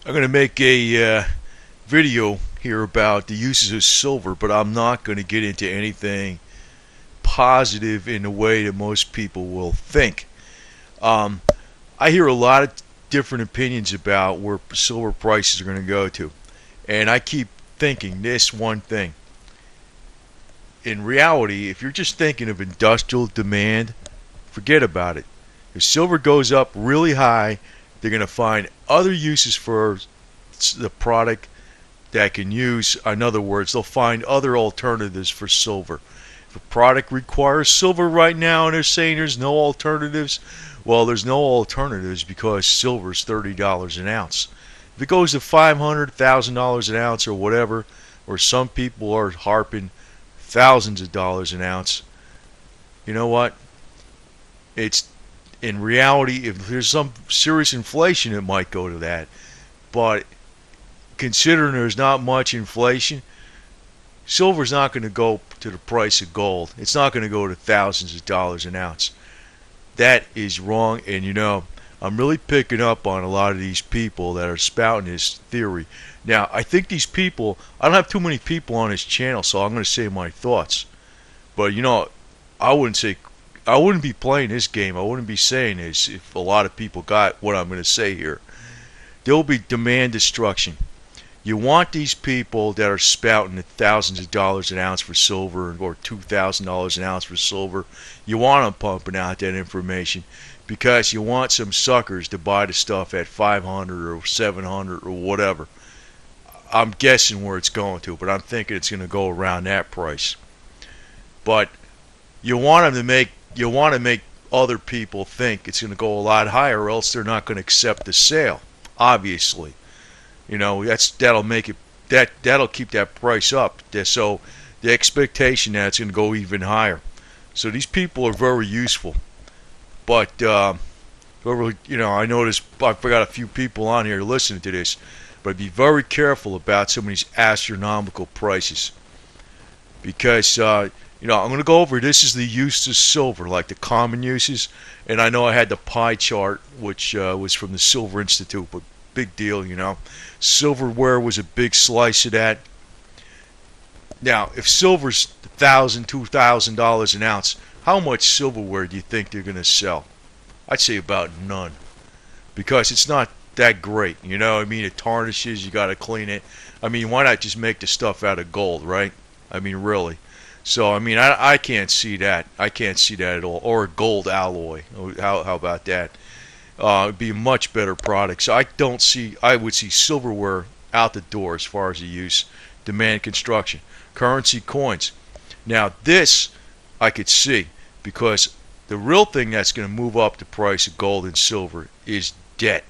I'm going to make a video here about the uses of silver, but I'm not going to get into anything positive in the way that most people will think. Um, I hear a lot of different opinions about where silver prices are going to go to, and I keep thinking this one thing. In reality, if you're just thinking of industrial demand, forget about it. If silver goes up really high, they're going to find other uses for the product that can use. In other words, they'll find other alternatives for silver. If a product requires silver right now and they're saying there's no alternatives, well, there's no alternatives because silver's $30 an ounce. If it goes to $500,000 an ounce or whatever, or some people are harping thousands of dollars an ounce, you know what? It's in reality, if there's some serious inflation, it might go to that. But considering there's not much inflation, silver's not going to go to the price of gold. It's not going to go to thousands of dollars an ounce. That is wrong, and I'm really picking up on a lot of these people that are spouting this theory. Now, I think these people, I don't have too many people on this channel, so I'm going to say my thoughts. But I wouldn't be playing this game. I wouldn't be saying this if a lot of people got what I'm going to say here. There will be demand destruction. You want these people that are spouting at thousands of dollars an ounce for silver or $2,000 an ounce for silver. You want them pumping out that information because you want some suckers to buy the stuff at 500 or 700 or whatever. I'm guessing where it's going to, but I'm thinking it's going to go around that price. But you want to make other people think it's going to go a lot higher, or else they're not going to accept the sale. Obviously, that'll keep that price up. So the expectation that it's going to go even higher. So these people are very useful. But I noticed I've got a few people on here listening to this. But be very careful about some of these astronomical prices, because I'm going to go over, this is the use of silver, like the common uses. And I know I had the pie chart, which was from the Silver Institute, but big deal, Silverware was a big slice of that. Now, if silver's $1,000, $2,000 an ounce, how much silverware do you think they're going to sell? I'd say about none, because it's not that great. It tarnishes, you got to clean it. Why not just make the stuff out of gold, right? Really. So, I can't see that. I can't see that at all. Or a gold alloy. How about that? It'd be a much better product. So I would see silverware out the door as far as the use. Demand construction. Currency coins. Now, this I could see, because the real thing that's going to move up the price of gold and silver is debt.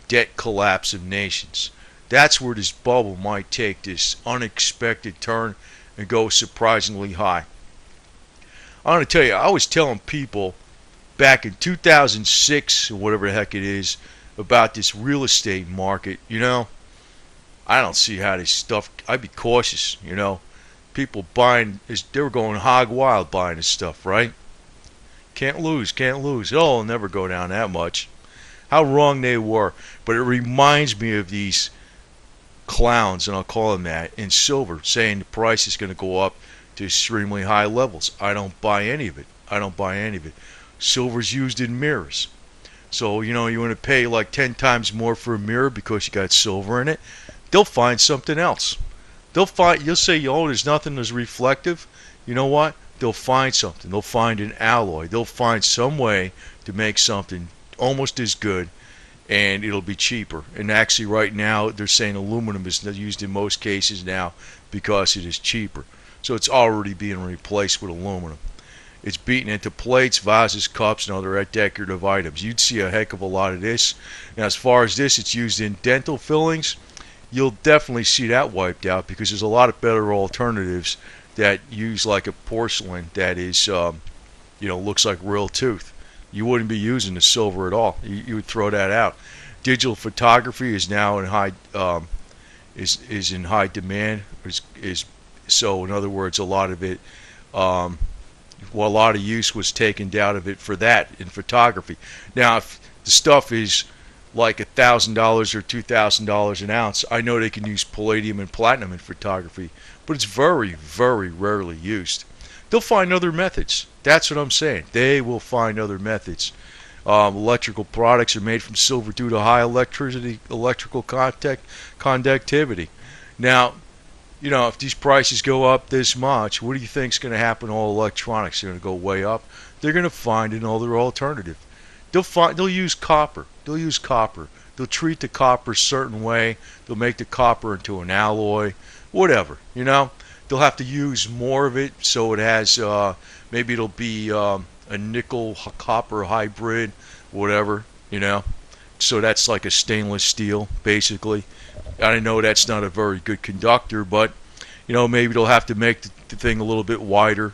Debt collapse of nations. That's where this bubble might take this unexpected turn and go surprisingly high. I want to tell you, I was telling people back in 2006 or whatever the heck it is about this real estate market. I don't see how this stuff, I'd be cautious. People buying, they were going hog wild buying this stuff, right? Can't lose. It'll never go down that much. How wrong they were. But it reminds me of these clowns, and I'll call them that, in silver, saying the price is going to go up to extremely high levels. I don't buy any of it. Silver's used in mirrors. So, you want to pay like 10 times more for a mirror because you got silver in it. They'll find something else. You'll say, there's nothing that's reflective. You know what? They'll find something. They'll find an alloy. They'll find some way to make something almost as good, and it'll be cheaper. And actually right now they're saying aluminum is used in most cases now because it is cheaper. So it's already being replaced with aluminum. It's beaten into plates, vases, cups, and other decorative items. You'd see a heck of a lot of this. Now, as far as this, it's used in dental fillings. You'll definitely see that wiped out, because there's a lot of better alternatives that use like a porcelain that is looks like real tooth. You wouldn't be using the silver at all. You would throw that out. Digital photography is now in high is in high demand. So in other words, a lot of it, a lot of use was taken out of it for that in photography. Now, if the stuff is like $1,000 or $2,000 an ounce. I know they can use palladium and platinum in photography, but it's very, very rarely used. They'll find other methods. That's what I'm saying. They will find other methods. Electrical products are made from silver due to high electrical conductivity. Now, if these prices go up this much, what do you think is going to happen to all electronics? They're going to go way up. They're going to find another alternative. They'll use copper. They'll treat the copper a certain way. They'll make the copper into an alloy, whatever. They'll have to use more of it, so it has maybe it'll be a nickel copper hybrid, whatever. So that's like a stainless steel, basically. I know that's not a very good conductor, but maybe they'll have to make the thing a little bit wider.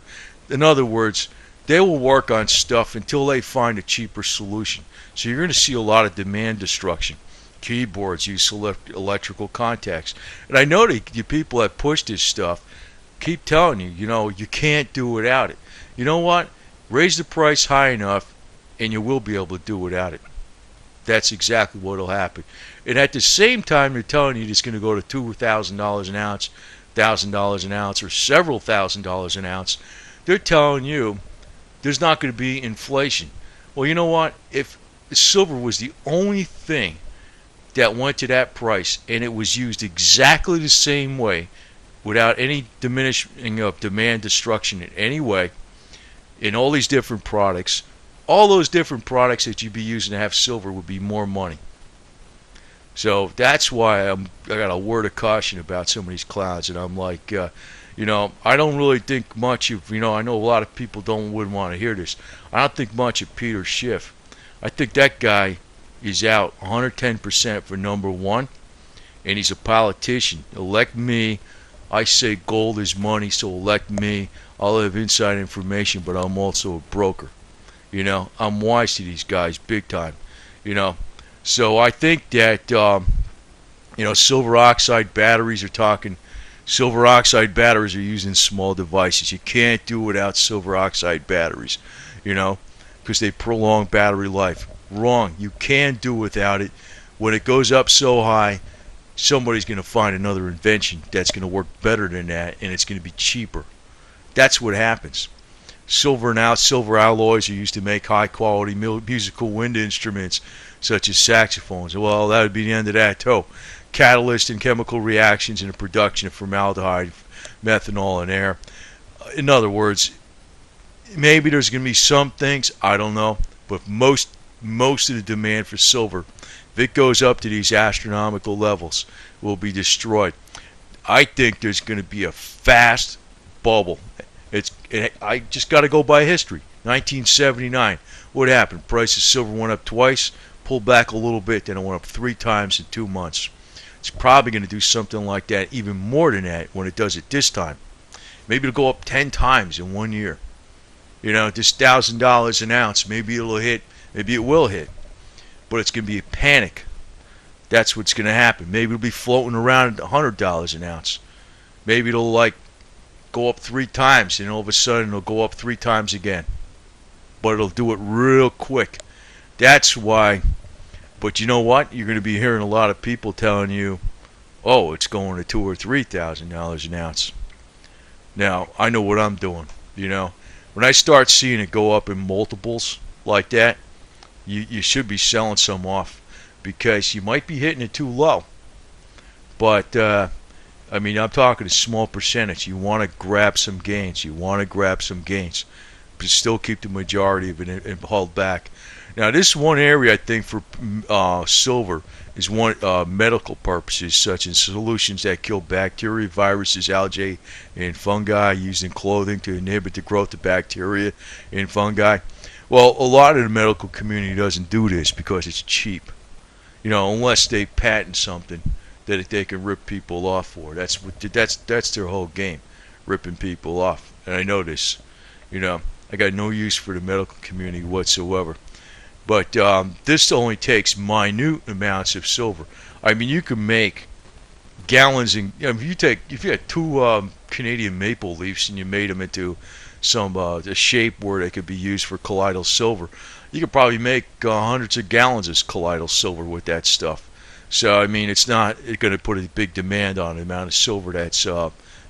In other words, they will work on stuff until they find a cheaper solution. So you're going to see a lot of demand destruction. Keyboards use electrical contacts. And I know the people that push this stuff keep telling you, you can't do without it. You know what? Raise the price high enough and you will be able to do without it. That's exactly what will happen. And at the same time, they're telling you it's going to go to $2,000 an ounce, $1,000 an ounce, or several $1,000s an ounce. They're telling you there's not going to be inflation. Well, you know what? If silver was the only thing that went to that price and it was used exactly the same way without any diminishing of demand destruction in any way in all these different products, all those different products that you'd be using to have silver would be more money. So that's why I got a word of caution about some of these clowns, and I'm like, I don't really think much of, I know a lot of people wouldn't want to hear this. I don't think much of Peter Schiff. I think that guy is out 110% for number one, and he's a politician. Elect me. I say gold is money, so elect me. I'll have inside information, but I'm also a broker. I'm wise to these guys big time. So I think that, silver oxide batteries silver oxide batteries are used in small devices. You can't do without silver oxide batteries, because they prolong battery life. Wrong. You can do without it. When it goes up so high, somebody's going to find another invention that's going to work better than that, and it's going to be cheaper. That's what happens. Silver alloys are used to make high-quality musical wind instruments, such as saxophones. Well, that would be the end of that, too. Catalyst and chemical reactions in the production of formaldehyde, methanol, and air. In other words, maybe there's going to be some things, I don't know, but most of the demand for silver, if it goes up to these astronomical levels, will be destroyed. I think there's going to be a fast bubble. I just got to go by history. 1979, what happened? Price of silver went up twice, pulled back a little bit, then it went up 3 times in 2 months. It's probably going to do something like that, even more than that, when it does it this time. Maybe it'll go up 10 times in 1 year. This $1,000 an ounce, maybe it'll hit, maybe it will hit, but it's going to be a panic. That's what's going to happen. Maybe it'll be floating around at $100 an ounce. Maybe it'll go up 3 times, and all of a sudden it'll go up 3 times again. But it'll do it real quick. That's why. But you know what? You're going to be hearing a lot of people telling you, oh, it's going to $2,000 or $3,000 an ounce. Now, I know what I'm doing. When I start seeing it go up in multiples like that, you should be selling some off, because you might be hitting it too low. But I'm talking a small percentage. You want to grab some gains. But still keep the majority of it and hold back. Now, this one area, I think, for silver is one medical purposes, such as solutions that kill bacteria, viruses, algae, and fungi used in clothing to inhibit the growth of bacteria and fungi. Well, a lot of the medical community doesn't do this because it's cheap. Unless they patent something that they can rip people off for. That's their whole game, ripping people off. And I know this. I got no use for the medical community whatsoever. But this only takes minute amounts of silver. You can make gallons. If you had 2 Canadian maple leaves and you made them into a shape where they could be used for colloidal silver. You could probably make hundreds of gallons of colloidal silver with that stuff. So I mean, it's not going to put a big demand on the amount of silver that's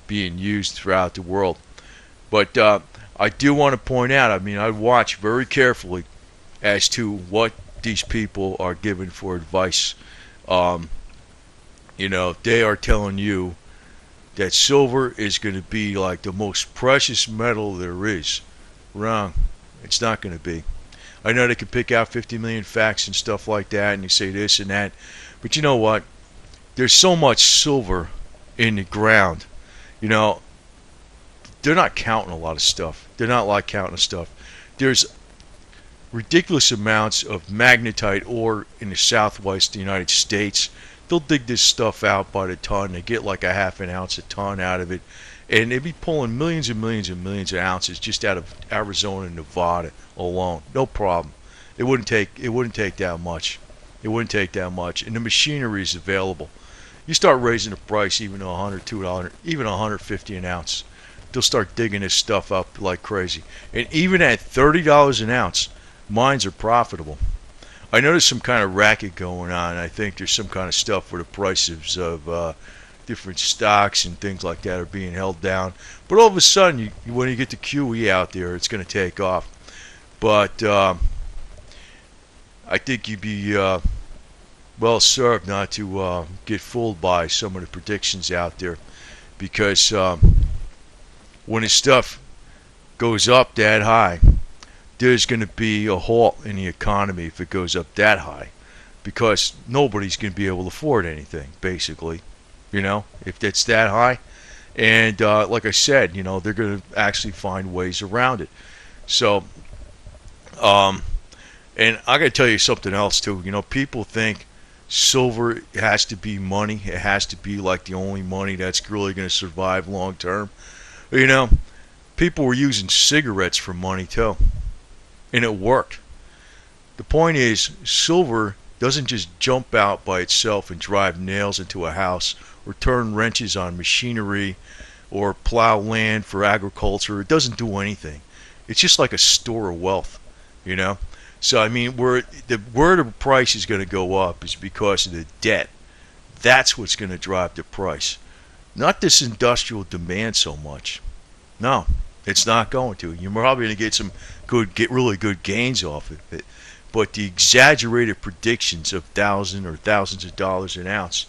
being used throughout the world. But I do want to point out, I mean, I watch very carefully as to what these people are giving for advice. They are telling you that silver is going to be like the most precious metal there is. Wrong. It's not going to be. I know they can pick out 50 million facts and stuff like that, and they say this and that. But you know what? There's so much silver in the ground. They're not counting a lot of stuff. They're not like counting stuff. There's ridiculous amounts of magnetite ore in the southwest United States. They'll dig this stuff out by the ton. They get like a half an ounce a ton out of it, and they'd be pulling millions and millions and millions of ounces just out of Arizona and Nevada alone. No problem. It wouldn't take that much. It wouldn't take that much, and the machinery is available. You start raising the price even to $100, $2, even $150 an ounce. They'll start digging this stuff up like crazy. And even at $30 an ounce, mines are profitable. I know there's some kind of racket going on. I think there's some kind of stuff where the prices of different stocks and things like that are being held down. But all of a sudden, when you get the QE out there, it's going to take off. But I think you'd be well served not to get fooled by some of the predictions out there, because when this stuff goes up that high, there's going to be a halt in the economy if it goes up that high, because nobody's going to be able to afford anything, basically, if it's that high. And like I said, they're going to actually find ways around it. So and I got to tell you something else too. People think silver has to be money. It has to be like the only money that's really going to survive long term. People were using cigarettes for money too, and it worked. The point is, silver doesn't just jump out by itself and drive nails into a house or turn wrenches on machinery or plow land for agriculture. It doesn't do anything. It's just like a store of wealth, So I mean, where the price is going to go up is because of the debt. That's what's going to drive the price, not this industrial demand so much. No, it's not going to. You're probably going to get really good gains off of it, but the exaggerated predictions of thousands of dollars an ounce,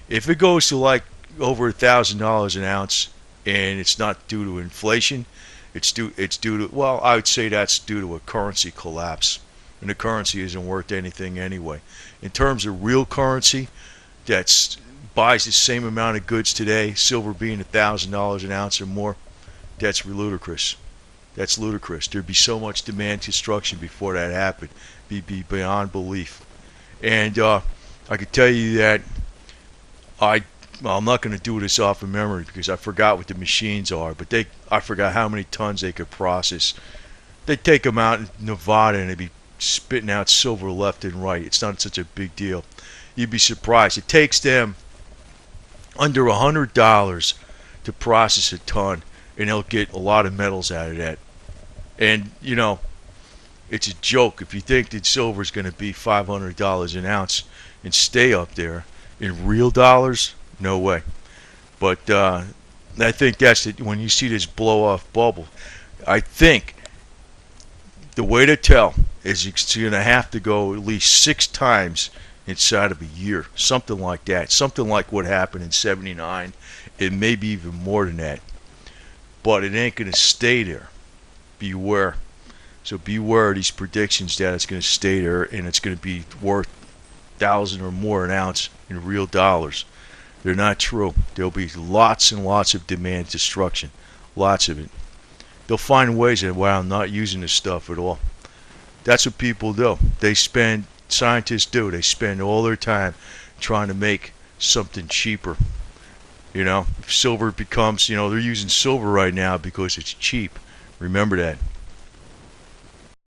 if it goes to like over $1,000 an ounce, and it's not due to inflation, it's due to, well, I would say that's due to a currency collapse, and the currency isn't worth anything anyway. In terms of real currency that buys the same amount of goods today, silver being $1,000 an ounce or more, that's ludicrous. That's ludicrous. There'd be so much demand destruction before that happened. Be beyond belief. And I could tell you that I'm not going to do this off of memory because I forgot what the machines are, but I forgot how many tons they could process. They take them out in Nevada and they'd be spitting out silver left and right. It's not such a big deal. You'd be surprised. It takes them under $100 to process a ton, and they'll get a lot of metals out of that. And it's a joke if you think that silver is going to be $500 an ounce and stay up there in real dollars. No way. But I think that's it. When you see this blow off bubble, I think the way to tell is it's going to have to go at least 6 times inside of a year, something like that, something like what happened in '79, and maybe even more than that. But it ain't going to stay there. Beware. So beware of these predictions that it's going to stay there and it's going to be worth 1,000 or more an ounce in real dollars. They're not true. There'll be lots and lots of demand destruction, lots of it. They'll find ways that, well, I'm not using this stuff at all. That's what people do. Scientists do. They spend all their time trying to make something cheaper. If silver becomes, they're using silver right now because it's cheap. Remember that.